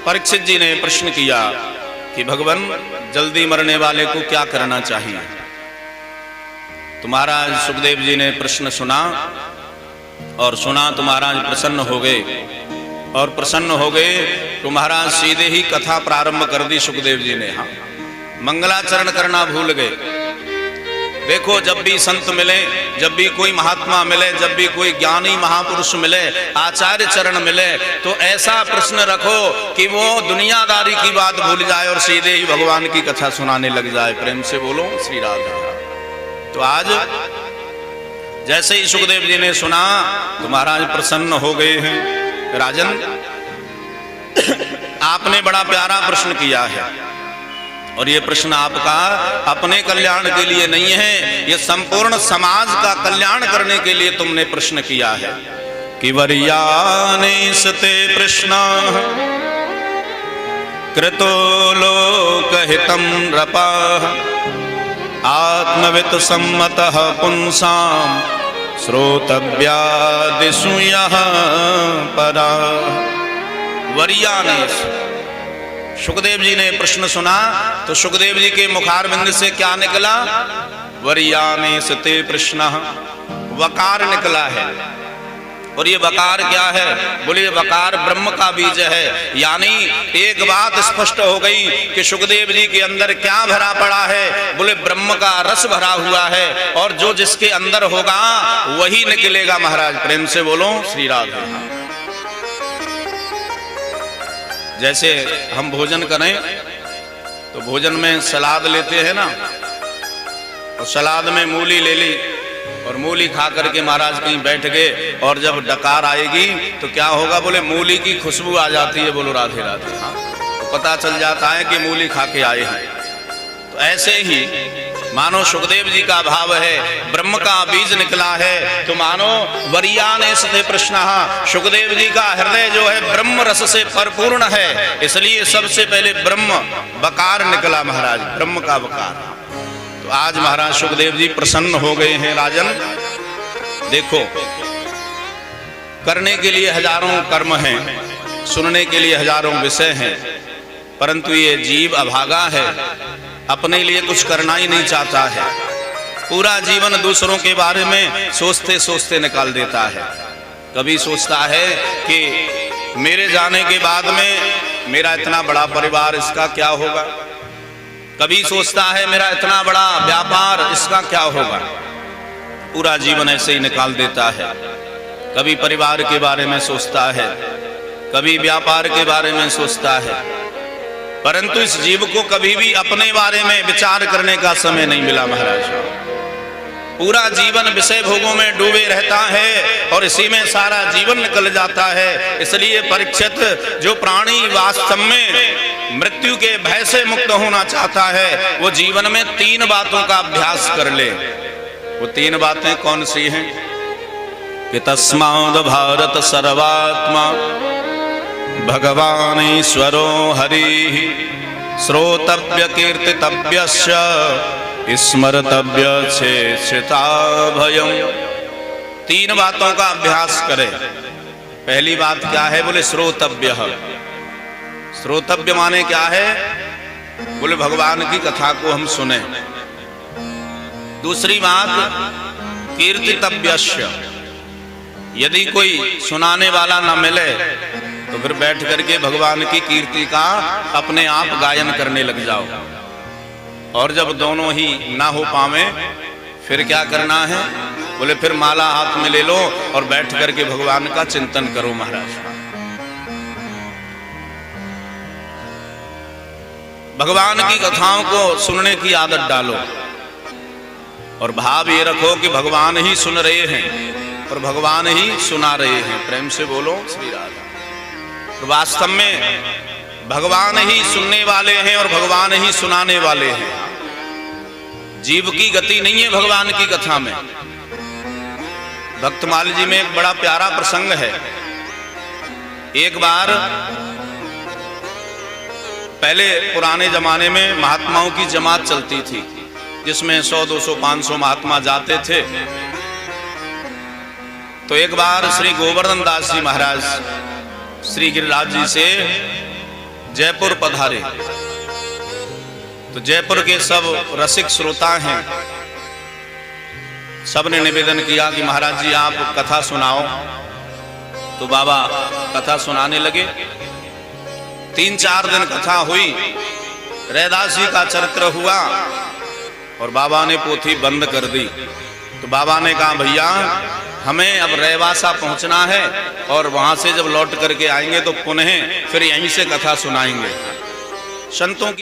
परीक्षित जी ने प्रश्न किया कि भगवान जल्दी मरने वाले को क्या करना चाहिए। तो महाराज सुखदेव जी ने प्रश्न सुना और सुना तो महाराज प्रसन्न हो गए, और प्रसन्न हो गए तो महाराज सीधे ही कथा प्रारंभ कर दी सुखदेव जी ने। हाँ, मंगलाचरण करना भूल गए। देखो, जब भी संत मिले, जब भी कोई महात्मा मिले, जब भी कोई ज्ञानी महापुरुष मिले, आचार्य चरण मिले, तो ऐसा प्रश्न रखो कि वो दुनियादारी की बात भूल जाए और सीधे ही भगवान की कथा सुनाने लग जाए। प्रेम से बोलो श्री राधा। तो आज जैसे ही सुखदेव जी ने सुना तो महाराज प्रसन्न हो गए हैं। राजन, आपने बड़ा प्यारा प्रश्न किया है, और ये प्रश्न आपका अपने कल्याण के लिए नहीं है, ये संपूर्ण समाज का कल्याण करने के लिए तुमने प्रश्न किया है। कि वर्याने सते प्रश्न कृतो लोकहितं नृपः आत्मवित् सम्मतः पुंसां श्रोतव्यादिषु यः परा। वर्याने, सुखदेव जी ने प्रश्न सुना तो सुखदेव जी के मुखारविंद से क्या निकला? वर्याने सते प्रश्न, वकार निकला है। और ये वकार क्या है? बोले वकार ब्रह्म का बीज है। यानी एक बात स्पष्ट हो गई कि सुखदेव जी के अंदर क्या भरा पड़ा है? बोले ब्रह्म का रस भरा हुआ है, और जो जिसके अंदर होगा वही निकलेगा। महाराज प्रेम से बोलो श्री राधे। जैसे हम भोजन करें तो भोजन में सलाद लेते हैं ना, और सलाद में मूली ले ली, और मूली खा करके महाराज कहीं बैठ गए, और जब डकार आएगी तो क्या होगा? बोले मूली की खुशबू आ जाती है। बोलो राधे राधे। हाँ, तो पता चल जाता है कि मूली खा के आए हैं। तो ऐसे ही मानो सुखदेव जी का भाव है, ब्रह्म का बीज निकला है। तो मानो वर्याने सते प्रश्न, सुखदेव जी का हृदय जो है ब्रह्म रस से परिपूर्ण है, इसलिए सबसे पहले ब्रह्म बकार निकला महाराज, ब्रह्म का बकार। तो आज महाराज सुखदेव जी प्रसन्न हो गए हैं। राजन देखो, करने के लिए हजारों कर्म हैं, सुनने के लिए हजारों विषय हैं, परंतु ये जीव अभागा है, अपने लिए कुछ करना ही नहीं चाहता है। पूरा जीवन दूसरों के बारे में सोचते सोचते निकाल देता है। कभी सोचता है कि मेरे जाने के बाद में मेरा इतना बड़ा परिवार, इसका क्या होगा। कभी सोचता है मेरा इतना बड़ा व्यापार, इसका क्या होगा। पूरा जीवन ऐसे ही निकाल देता है। कभी परिवार के बारे में सोचता है, कभी व्यापार के बारे में सोचता है, परंतु इस जीव को कभी भी अपने बारे में विचार करने का समय नहीं मिला महाराज। पूरा जीवन विषय भोगों में डूबे रहता है, और इसी में सारा जीवन निकल जाता है। इसलिए परीक्षित, जो प्राणी वास्तव में मृत्यु के भय से मुक्त होना चाहता है, वो जीवन में 3 बातों का अभ्यास कर ले। वो 3 बातें कौन सी हैं? कि तस्माद् भारत सर्वात्मा भगवान ईश्वरो हरिः श्रोतव्य कीर्तितव्यस्य स्मर्तव्य चेष्टा भयम्। 3 बातों का अभ्यास करें। पहली बात क्या है? बोले श्रोतव्य। श्रोतव्य माने क्या है? बोले भगवान की कथा को हम सुने। दूसरी बात कीर्तितव्यस्य, यदि कोई सुनाने वाला ना मिले तो फिर बैठ करके भगवान की कीर्ति का अपने आप गायन करने लग जाओ। और जब दोनों ही ना हो पावे फिर क्या करना है? बोले फिर माला हाथ में ले लो और बैठ करके भगवान का चिंतन करो महाराज। भगवान की कथाओं को सुनने की आदत डालो, और भाव ये रखो कि भगवान ही सुन रहे हैं और भगवान ही सुना रहे हैं। प्रेम से बोलो श्री राधा। तो वास्तव में भगवान ही सुनने वाले हैं और भगवान ही सुनाने वाले हैं। जीव की गति नहीं है भगवान की कथा में। भक्तमाल जी में एक बड़ा प्यारा प्रसंग है। एक बार पहले पुराने जमाने में महात्माओं की जमात चलती थी, जिसमें 100, 200, 500 महात्मा जाते थे। तो एक बार श्री गोवर्धन दास जी महाराज श्री गिरिराज जी से जयपुर पधारे। तो जयपुर के सब रसिक श्रोता हैं, सबने निवेदन किया कि महाराज जी आप कथा सुनाओ। तो बाबा कथा सुनाने लगे। 3-4 दिन कथा हुई, रैदास जी का चरित्र हुआ और बाबा ने पोथी बंद कर दी। तो बाबा ने कहा भैया हमें अब रैवासा पहुंचना है और वहां से जब लौट करके आएंगे तो पुनः फिर यहीं से कथा सुनाएंगे। संतों की